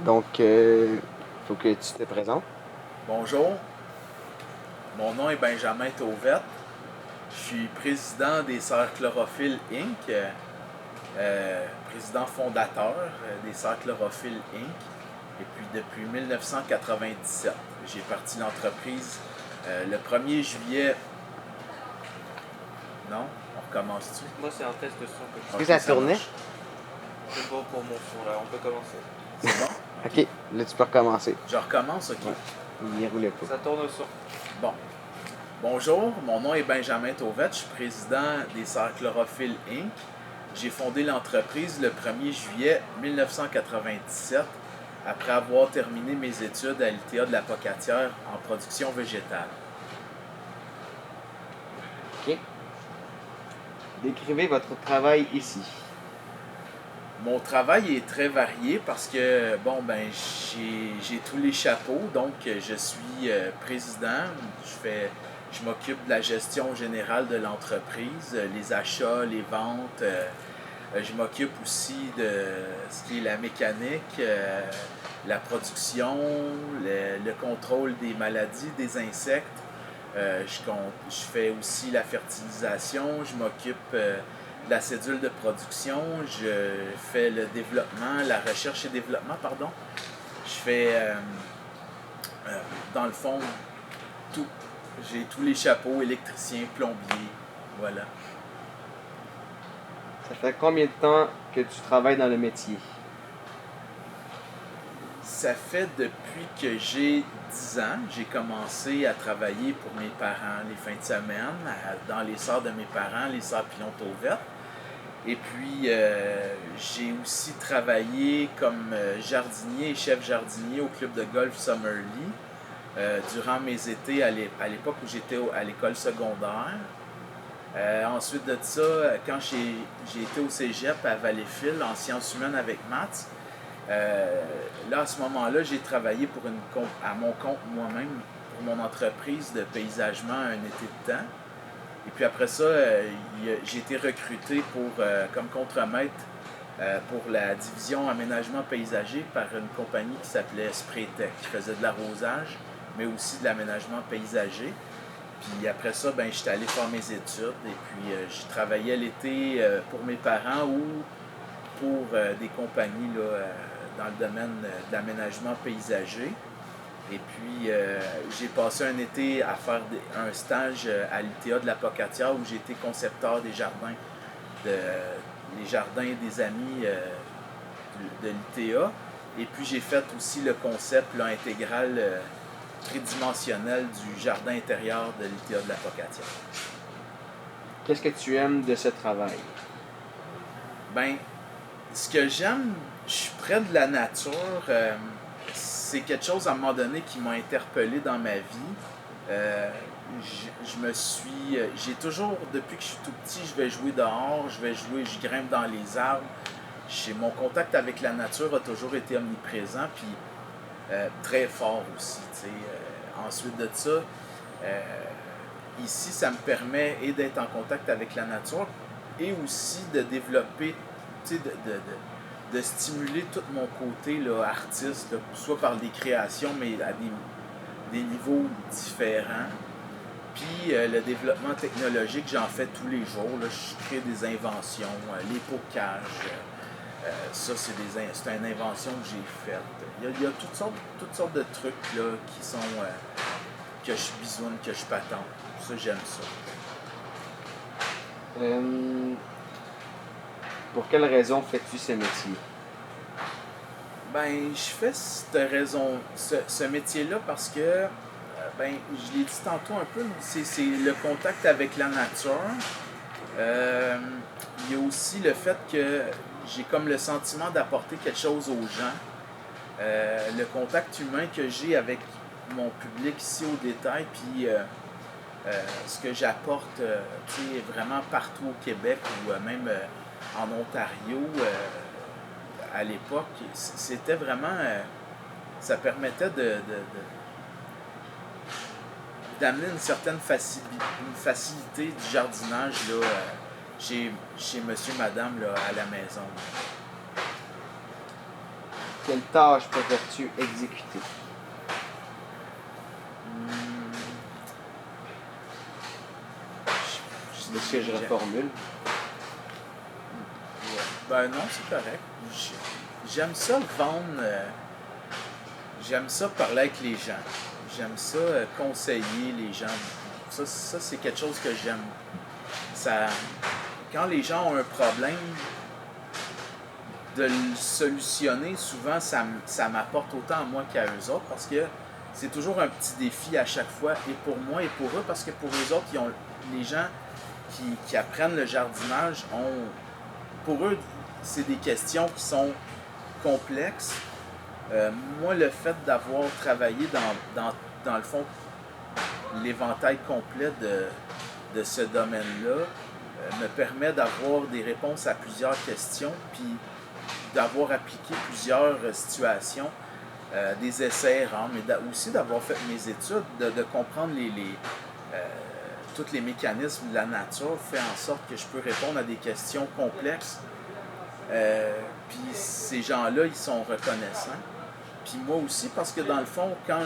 Donc, faut que tu te présentes. Bonjour, mon nom est Benjamin Tauvette. Je suis président des Sœurs Chlorophylle Inc., président fondateur des Sœurs Chlorophylle Inc. Et puis depuis 1997, j'ai parti l'entreprise le 1er juillet. Non? On recommence-tu? Moi, c'est un test de son. Est-ce que ça tournait? marche. C'est bon pour mon son là, on peut commencer. C'est bon? Ok, là tu peux recommencer. Je recommence, ok. Il roulait pas. Ça tourne au son. Bon. Bonjour, mon nom est Benjamin Tauvette, je suis président des Sœurs Chlorophylle Inc. J'ai fondé l'entreprise le 1er juillet 1997 après avoir terminé mes études à l'ITA de la Pocatière en production végétale. Ok. Décrivez votre travail ici. Mon travail est très varié parce que, j'ai tous les chapeaux. Donc, je suis président. Je m'occupe de la gestion générale de l'entreprise, les achats, les ventes. Je m'occupe aussi de ce qui est la mécanique, la production, le contrôle des maladies, des insectes. Je fais aussi la fertilisation. Je m'occupe de la cédule de production, je fais le développement, la recherche et développement, pardon. Je fais, dans le fond, tout. J'ai tous les chapeaux, électricien, plombier, voilà. Ça fait combien de temps que tu travailles dans le métier? Ça fait depuis que j'ai 10 ans, j'ai commencé à travailler pour mes parents les fins de semaine, dans les sœurs de mes parents, les sœurs Pilon-Tauvette. Et puis, j'ai aussi travaillé comme jardinier et chef jardinier au club de golf Summerlee durant mes étés à l'époque où j'étais à l'école secondaire. Ensuite de ça, quand j'ai été au cégep à Valleyfield en sciences humaines avec maths, là, à ce moment-là, j'ai travaillé à mon compte moi-même pour mon entreprise de paysagement un été de temps. Et puis après ça, j'ai été recruté comme contremaître pour la division aménagement paysager par une compagnie qui s'appelait Spraytech, qui faisait de l'arrosage, mais aussi de l'aménagement paysager. Puis après ça, j'étais allé faire mes études et puis j'ai travaillé l'été pour mes parents ou pour des compagnies là, dans le domaine de l'aménagement paysager. Et puis, j'ai passé un été à faire un stage à l'ITA de la Pocatière où j'ai été concepteur des jardins, les jardins des amis de l'ITA. Et puis, j'ai fait aussi le concept là, intégral tridimensionnel du jardin intérieur de l'ITA de la Pocatière. Qu'est-ce que tu aimes de ce travail? Ce que j'aime, je suis près de la nature. C'est quelque chose à un moment donné qui m'a interpellé dans ma vie. J'ai toujours, depuis que je suis tout petit, je vais jouer dehors, je grimpe dans les arbres. Mon contact avec la nature a toujours été omniprésent, puis très fort aussi. Ensuite de ça, ici, ça me permet d'être en contact avec la nature et aussi de développer, de stimuler tout mon côté là, artiste, là, soit par des créations, mais à des niveaux différents. Puis le développement technologique, j'en fais tous les jours. Là, je crée des inventions, les pocages. Ça, c'est une invention que j'ai faite. Il y a toutes sortes de trucs là, qui sont que je bisoune, que je patente. Ça, j'aime ça. Pour quelle raison fais-tu ce métier? Je fais ce métier-là parce que, je l'ai dit tantôt un peu, c'est le contact avec la nature. Il y a aussi le fait que j'ai comme le sentiment d'apporter quelque chose aux gens. Le contact humain que j'ai avec mon public ici au détail, puis ce que j'apporte vraiment partout au Québec ou même en Ontario à l'époque, c'était vraiment... ça permettait d'amener une certaine facilité du jardinage là, chez monsieur, madame là, à la maison. Quelle tâche préfères-tu exécuter? Est-ce que je reformule? Ouais. Ben non, c'est correct. J'aime ça vendre. J'aime ça parler avec les gens. J'aime ça conseiller les gens. Ça c'est quelque chose que j'aime. Ça, quand les gens ont un problème, de le solutionner, souvent, ça m'apporte autant à moi qu'à eux autres parce que c'est toujours un petit défi à chaque fois, et pour moi et pour eux, parce que pour eux autres, les gens qui apprennent le jardinage, pour eux, c'est des questions qui sont complexes. Moi, le fait d'avoir travaillé dans le fond, l'éventail complet de ce domaine-là, me permet d'avoir des réponses à plusieurs questions, puis d'avoir appliqué plusieurs situations, des essais-erreurs, mais aussi d'avoir fait mes études, de comprendre tous les mécanismes de la nature, fait en sorte que je peux répondre à des questions complexes. Puis ces gens-là, ils sont reconnaissants. Puis moi aussi, parce que dans le fond, quand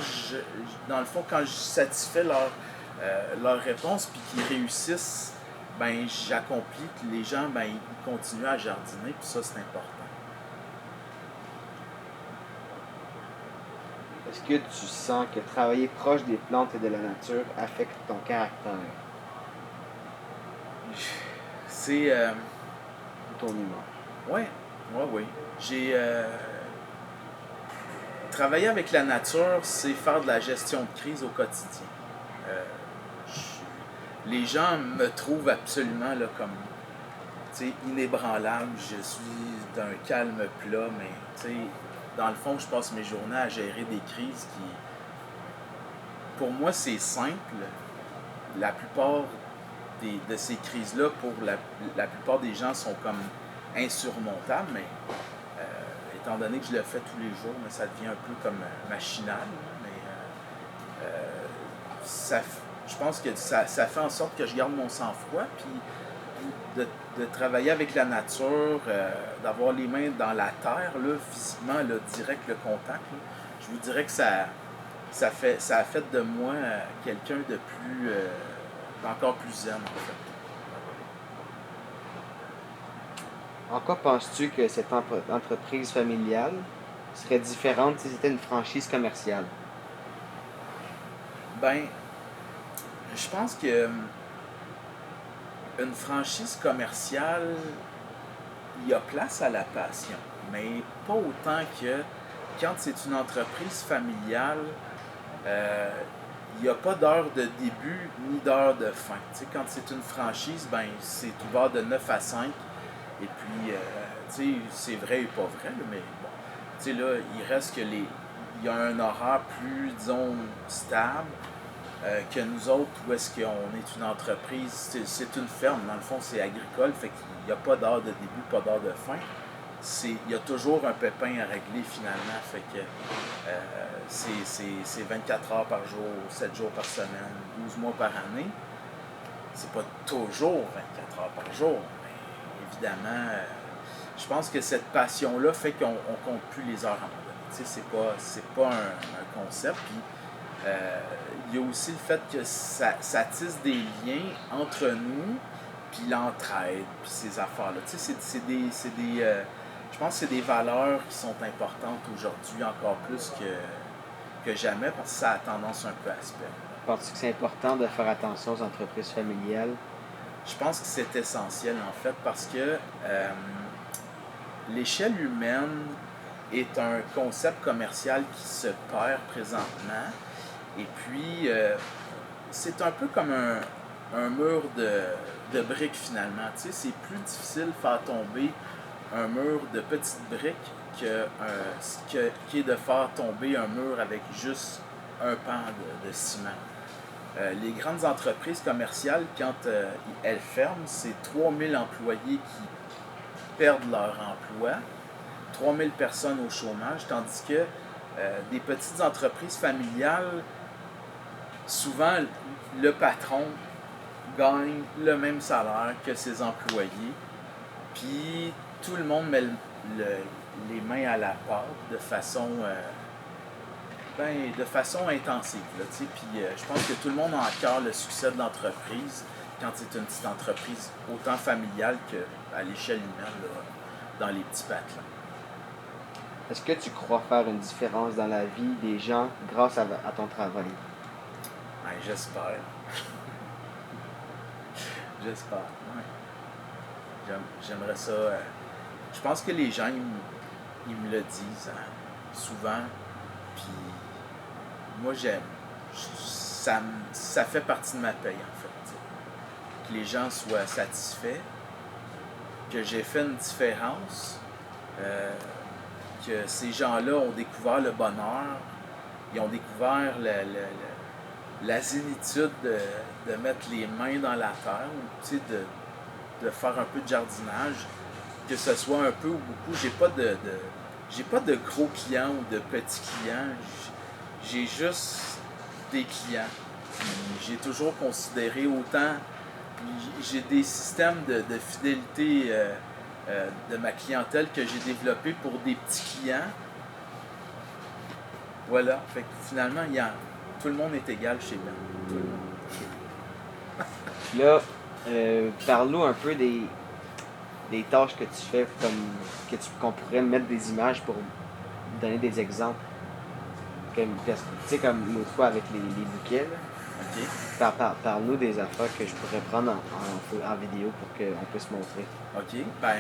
je satisfais leur réponse, puis qu'ils réussissent, ben j'accomplis que les gens, ben ils continuent à jardiner, puis ça, c'est important. Est-ce que tu sens que travailler proche des plantes et de la nature affecte ton caractère C'est... ou ton humeur? Oui. J'ai... Travailler avec la nature, c'est faire de la gestion de crise au quotidien. Les gens me trouvent absolument là, comme inébranlable. Je suis d'un calme plat, mais dans le fond, je passe mes journées à gérer des crises qui... Pour moi, c'est simple. La plupart de ces crises-là, pour la plupart des gens, sont comme insurmontables, mais étant donné que je le fais tous les jours, mais ça devient un peu comme machinal. Mais je pense que ça fait en sorte que je garde mon sang-froid, puis de travailler avec la nature, d'avoir les mains dans la terre, là, physiquement, là, direct le contact, là, je vous dirais que ça a fait de moi quelqu'un de plus, encore plus zen, en fait. En quoi penses-tu que cette entreprise familiale serait différente si c'était une franchise commerciale? Ben, je pense que une franchise commerciale, il y a place à la passion, mais pas autant que quand c'est une entreprise familiale, il n'y a pas d'heure de début ni d'heure de fin. T'sais, quand c'est une franchise, ben c'est ouvert de 9 à 5. Et puis, c'est vrai et pas vrai, mais bon, là, il reste que il y a un horaire plus, disons, stable que nous autres, où est-ce qu'on est une entreprise, c'est une ferme, dans le fond, c'est agricole, fait qu'il n'y a pas d'heure de début, pas d'heure de fin. Il y a toujours un pépin à régler finalement, fait que c'est 24 heures par jour, 7 jours par semaine, 12 mois par année. C'est pas toujours 24 heures par jour, mais évidemment, je pense que cette passion-là fait qu'on compte plus les heures à un moment donné. C'est pas un concept. Puis, il y a aussi le fait que ça tisse des liens entre nous, puis l'entraide, puis ces affaires-là. Je pense que c'est des valeurs qui sont importantes aujourd'hui encore plus que jamais, parce que ça a tendance un peu à se perdre. Penses-tu que c'est important de faire attention aux entreprises familiales? Je pense que c'est essentiel, en fait, parce que l'échelle humaine est un concept commercial qui se perd présentement. Et puis, c'est un peu comme un mur de briques, finalement. Tu sais, c'est plus difficile de faire tomber un mur de petites briques qui est de faire tomber un mur avec juste un pan de ciment. Les grandes entreprises commerciales, quand elles ferment, c'est 3000 employés qui perdent leur emploi, 3000 personnes au chômage, tandis que des petites entreprises familiales, souvent le patron gagne le même salaire que ses employés, puis tout le monde met les mains à la pâte de façon intensive. Là, tu sais. Puis je pense que tout le monde a à cœur le succès de l'entreprise quand c'est une petite entreprise autant familiale qu'à l'échelle humaine, là, dans les petits patelins. Est-ce que tu crois faire une différence dans la vie des gens grâce à ton travail? Ben, j'espère. J'espère, ouais. J'aimerais ça. Je pense que les gens, ils me le disent hein, souvent. Puis moi, j'aime. Ça fait partie de ma paye, en fait. T'sais. Que les gens soient satisfaits, que j'ai fait une différence, que ces gens-là ont découvert le bonheur, ils ont découvert la zénitude de mettre les mains dans la terre, ou de faire un peu de jardinage, que ce soit un peu ou beaucoup. J'ai pas de gros clients ou de petits clients. J'ai juste des clients. Puis j'ai toujours considéré autant. J'ai des systèmes de fidélité de ma clientèle que j'ai développé pour des petits clients. Voilà. Fait que finalement, tout le monde est égal chez moi. Tout le monde. Là, parle-nous un peu des tâches que tu fais, qu'on pourrait mettre des images pour donner des exemples. Tu sais, comme l'autre fois avec les bouquets, là. OK. Parle-nous des affaires que je pourrais prendre en vidéo pour qu'on puisse montrer. OK. Ben,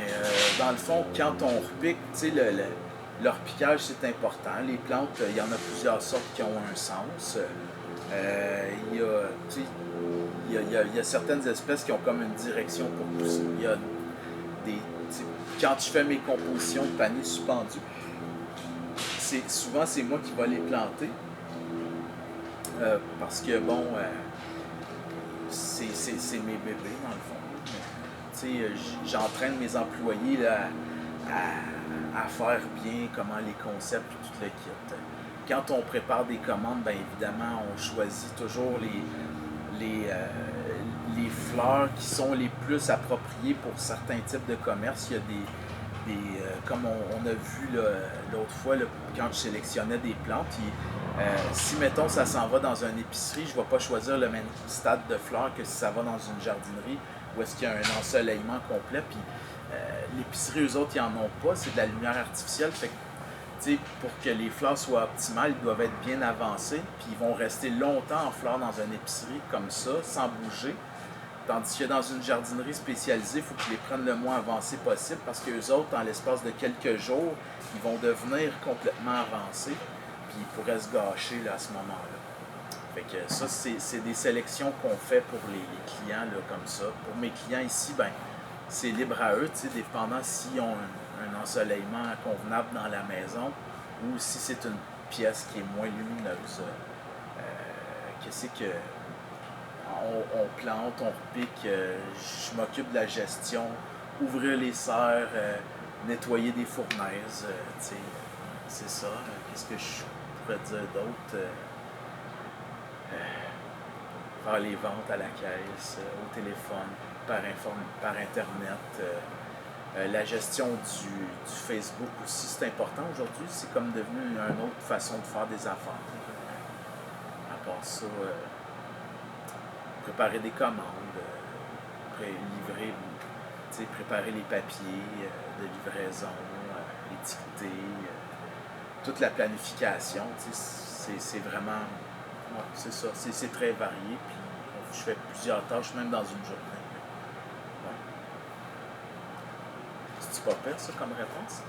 dans le fond, quand on repique, tu sais, leur piquage, c'est important. Les plantes, il y en a plusieurs sortes qui ont un sens. Il y a certaines espèces qui ont comme une direction pour pousser. Il y a quand je fais mes compositions de paniers suspendus, souvent c'est moi qui vais les planter. Parce que bon, c'est mes bébés dans le fond. J'entraîne mes employés là, à faire bien comment les concepts et tout le kit. Quand on prépare des commandes, bien évidemment, on choisit toujours les fleurs qui sont les plus appropriées pour certains types de commerces. Il y a comme on a vu l'autre fois, là, quand je sélectionnais des plantes, si, mettons, ça s'en va dans une épicerie, je ne vais pas choisir le même stade de fleurs que si ça va dans une jardinerie où est-ce qu'il y a un ensoleillement complet. Puis l'épicerie, eux autres, ils n'en ont pas. C'est de la lumière artificielle. Fait que, pour que les fleurs soient optimales, ils doivent être bien avancés. Puis ils vont rester longtemps en fleurs dans une épicerie comme ça, sans bouger. Tandis que dans une jardinerie spécialisée, il faut qu'ils les prennent le moins avancé possible parce qu'eux autres, dans l'espace de quelques jours, ils vont devenir complètement avancés. Puis ils pourraient se gâcher là, à ce moment-là. Fait que ça, c'est des sélections qu'on fait pour les clients là, comme ça. Pour mes clients ici, ben, c'est libre à eux, dépendant s'ils ont un ensoleillement convenable dans la maison ou si c'est une pièce qui est moins lumineuse. Qu'est-ce que on plante, on repique, je m'occupe de la gestion, ouvrir les serres, nettoyer des fournaises, c'est ça. Qu'est-ce que je pourrais dire d'autre? Faire les ventes à la caisse, au téléphone, par Internet. La gestion du Facebook aussi, c'est important aujourd'hui. C'est comme devenu une autre façon de faire des affaires. À part ça, préparer des commandes, préparer les papiers de livraison, étiqueter, toute la planification. C'est vraiment... Ouais, c'est ça, c'est très varié, puis je fais plusieurs tâches, même dans une journée. Ouais. C'est-tu pas pire, ça, comme réponse?